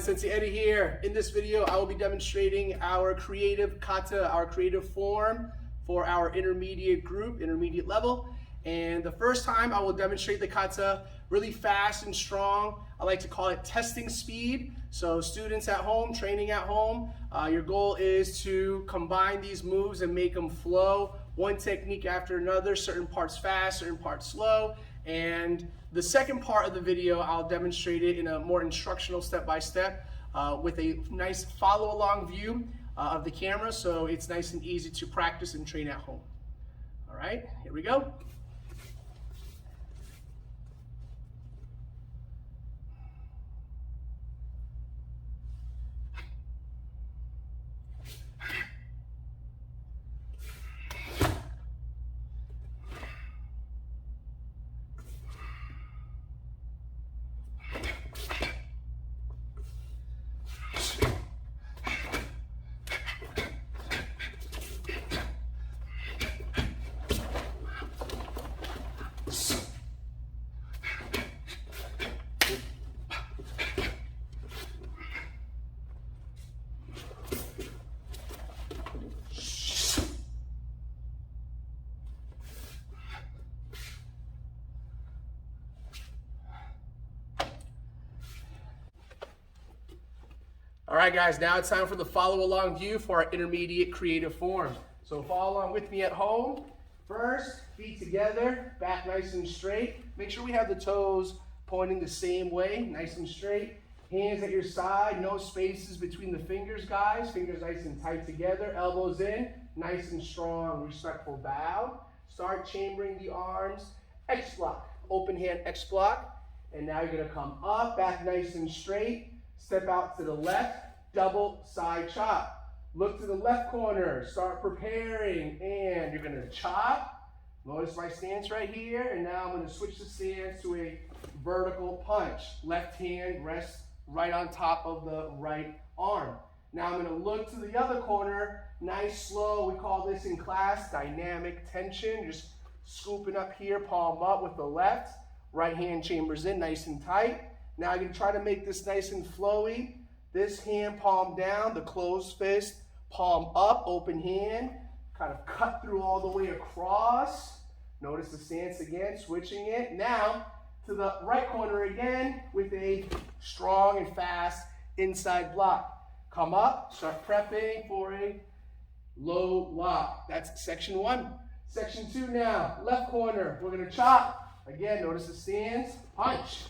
Sensei Eddie here. In this video, I will be demonstrating our creative kata, our creative form for our intermediate group, intermediate level. And the first time I will demonstrate the kata really fast and strong. I like to call it testing speed. So students at home, training at home, your goal is to combine these moves and make them flow, one technique after another, certain parts fast, certain parts slow. And the second part of the video, I'll demonstrate it in a more instructional step-by-step with a nice follow-along view of the camera, so it's nice and easy to practice and train at home. All right, here we go. All right, guys, now it's time for the follow-along view for our intermediate creative form. So follow along with me at home. First, feet together, back nice and straight. Make sure we have the toes pointing the same way, nice and straight. Hands at your side, no spaces between the fingers, guys. Fingers nice and tight together, elbows in, nice and strong, respectful bow. Start chambering the arms, X block, open hand X block. And now you're gonna come up, back nice and straight. Step out to the left, double side chop. Look to the left corner, start preparing, and you're gonna chop. Notice my stance right here, and now I'm gonna switch the stance to a vertical punch. Left hand rests right on top of the right arm. Now I'm gonna look to the other corner, nice, slow, we call this in class dynamic tension. Just scooping up here, palm up with the left, right hand chambers in, nice and tight. Now I'm going to try to make this nice and flowy. This hand palm down, the closed fist, palm up, open hand. Kind of cut through all the way across. Notice the stance again, switching it. Now to the right corner again with a strong and fast inside block. Come up, start prepping for a low lock. That's section one. Section two now, left corner. We're going to chop. Again, notice the stance, punch.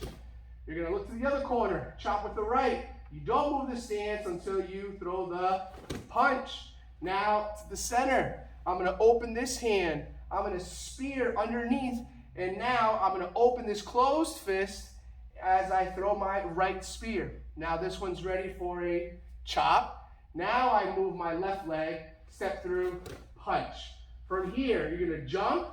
You're going to look to the other corner, chop with the right. You don't move the stance until you throw the punch. Now to the center. I'm going to open this hand. I'm going to spear underneath. And now I'm going to open this closed fist as I throw my right spear. Now this one's ready for a chop. Now I move my left leg, step through, punch. From here, you're going to jump,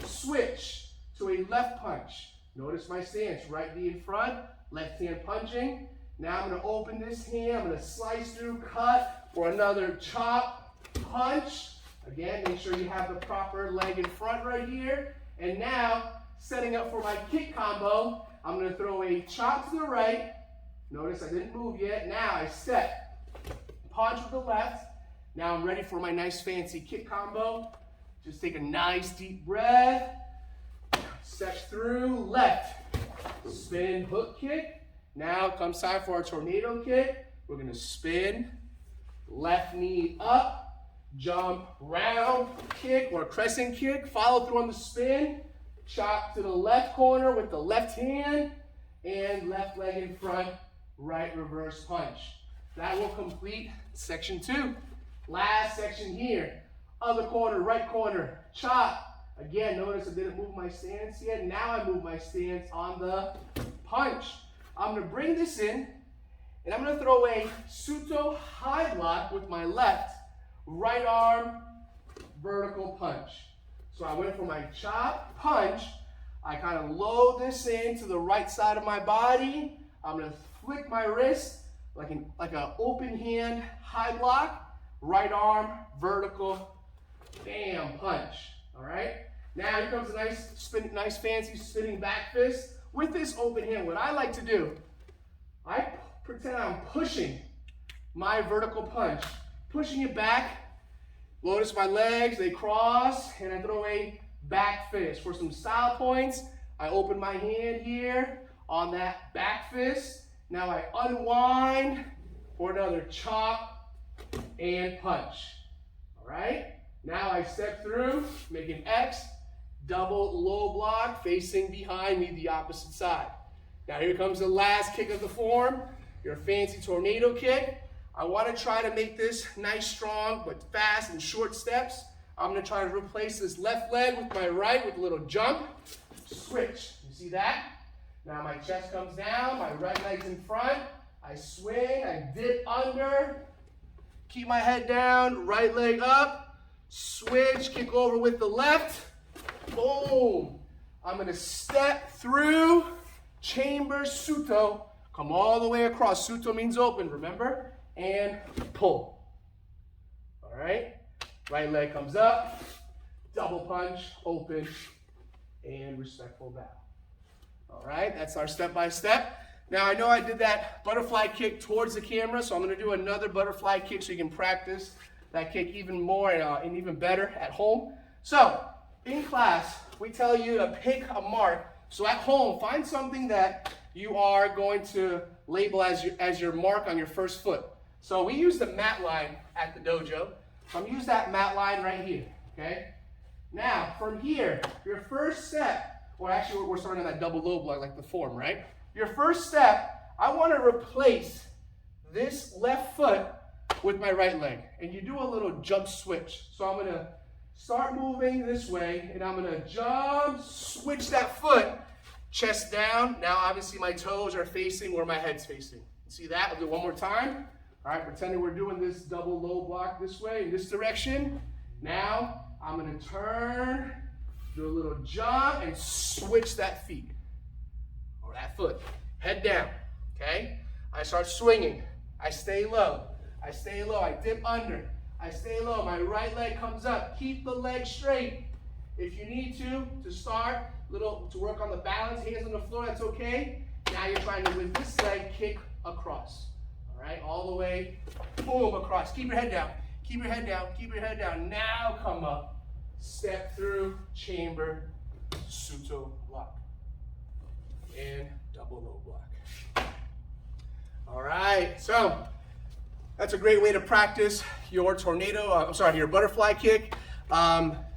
switch to a left punch. Notice my stance, right knee in front, left hand punching. Now I'm going to open this hand, I'm going to slice through, cut for another chop, punch. Again, make sure you have the proper leg in front right here. And now, setting up for my kick combo, I'm going to throw a chop to the right. Notice I didn't move yet. Now I step, punch with the left. Now I'm ready for my nice fancy kick combo. Just take a nice deep breath. Step through, left, spin, hook kick. Now comes time for our tornado kick. We're gonna spin, left knee up, jump, round, kick, or crescent kick. Follow through on the spin, chop to the left corner with the left hand, and left leg in front, right reverse punch. That will complete section two. Last section here, other corner, right corner, chop. Again, notice I didn't move my stance yet. Now I move my stance on the punch. I'm going to bring this in, and I'm going to throw a Suto high block with my left, right arm, vertical punch. So I went for my chop, punch. I kind of load this in to the right side of my body. I'm going to flick my wrist like an open hand high block, right arm, vertical, bam, punch. All right? Now here comes a nice fancy spinning back fist with this open hand. What I like to do, I pretend I'm pushing my vertical punch. Pushing it back. Notice my legs, they cross, and I throw a back fist. For some style points, I open my hand here on that back fist. Now I unwind for another chop and punch. All right? Now I step through, make an X, double low block, facing behind me the opposite side. Now here comes the last kick of the form, your fancy tornado kick. I want to try to make this nice, strong, but fast and short steps. I'm going to try to replace this left leg with my right with a little jump. Switch. You see that? Now my chest comes down, my right leg's in front. I swing, I dip under, keep my head down, right leg up, switch, kick over with the left. Boom. I'm going to step through, chamber, suto, come all the way across. Suto means open, remember? And pull. All right? Right leg comes up, double punch, open, and respectful bow. All right, that's our step-by-step. Now, I know I did that butterfly kick towards the camera, so I'm going to do another butterfly kick so you can practice that kick even more and even better at home. So, in class, we tell you to pick a mark. So at home, find something that you are going to label as your mark on your first foot. So we use the mat line at the dojo. So I'm going to use that mat line right here, okay? Now, from here, your first step, or actually we're starting on that double low block like the form, right? Your first step, I want to replace this left foot with my right leg. And you do a little jump switch. So I'm going to start moving this way, and I'm going to jump, switch that foot, chest down. Now, obviously, my toes are facing where my head's facing. See that? I'll do it one more time. All right, pretending we're doing this double low block this way, in this direction. Now, I'm going to turn, do a little jump, and switch that feet, or that foot. Head down, okay? I start swinging. I stay low. I stay low. I dip under. I stay low. My right leg comes up. Keep the leg straight. If you need to start to work on the balance, hands on the floor, that's okay. Now you're trying to, with this leg, kick across. All right, all the way, boom, across. Keep your head down. Keep your head down. Keep your head down. Now come up. Step through, chamber, suto block. And double low block. All right, so that's a great way to practice your your butterfly kick.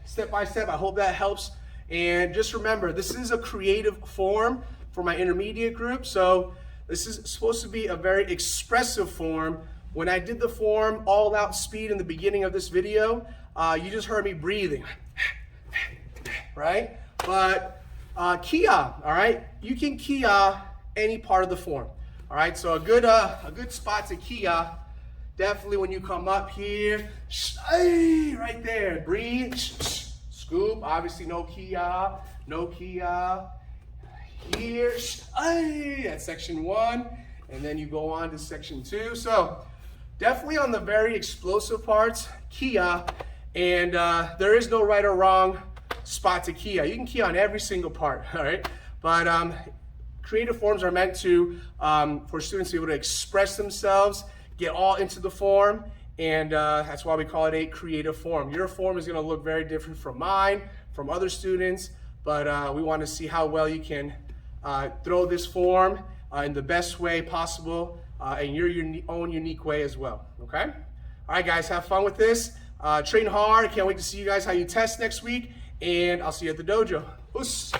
Step by step, I hope that helps. And just remember, this is a creative form for my intermediate group. So this is supposed to be a very expressive form. When I did the form all out speed in the beginning of this video, you just heard me breathing, right? But kia, all right? You can kia any part of the form, all right? So a good spot to kia, definitely when you come up here, right there, breathe, scoop, obviously no kia, here, that's section 1, and then you go on to section 2. So definitely on the very explosive parts, kia, and there is no right or wrong spot to kia. You can kia on every single part, all right? But creative forms are meant to, for students to be able to express themselves, get all into the form, and that's why we call it a creative form. Your form is gonna look very different from mine, from other students, but we wanna see how well you can throw this form in the best way possible, in your own unique way as well, okay? All right, guys, have fun with this. Train hard. Can't wait to see you guys how you test next week, and I'll see you at the dojo. Oos.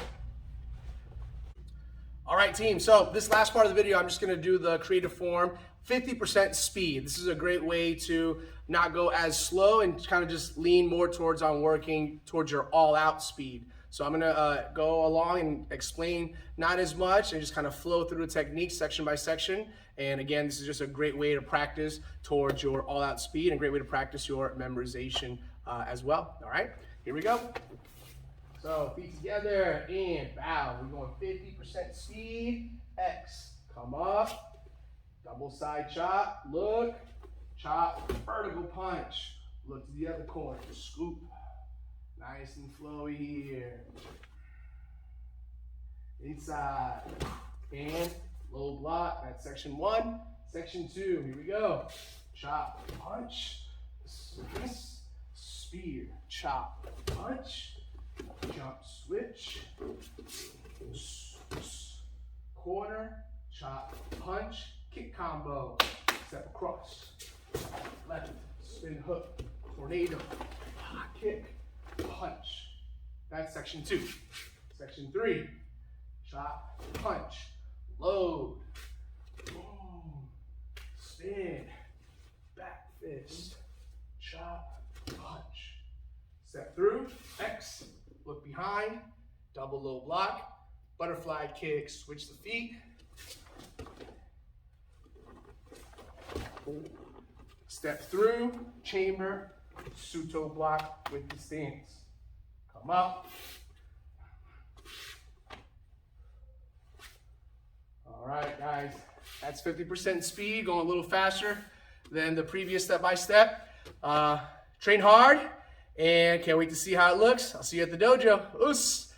All right, team, so this last part of the video, I'm just gonna do the creative form, 50% speed. This is a great way to not go as slow and kind of just lean more towards working towards your all-out speed. So I'm gonna go along and explain not as much and just kind of flow through the techniques section by section. And again, this is just a great way to practice towards your all-out speed and a great way to practice your memorization as well. All right, here we go. So feet together and bow. We're going 50% speed. X, come up, double side chop, look, chop, vertical punch. Look to the other corner, scoop. Nice and flowy here. Inside. And low block, that's section 1. Section 2, here we go. Chop, punch, spear, chop, punch, jump, switch, corner, chop, punch, kick combo, step across, left, spin hook, tornado, kick, punch. That's section 2. Section 3, chop, punch, load, boom, spin, back fist, chop, punch. Step through, X, look behind, double low block, butterfly kick, switch the feet. Step through, chamber, Suto block with the stance. Come up. All right, guys, that's 50% speed, going a little faster than the previous step-by-step. Train hard, and can't wait to see how it looks. I'll see you at the dojo. Oos!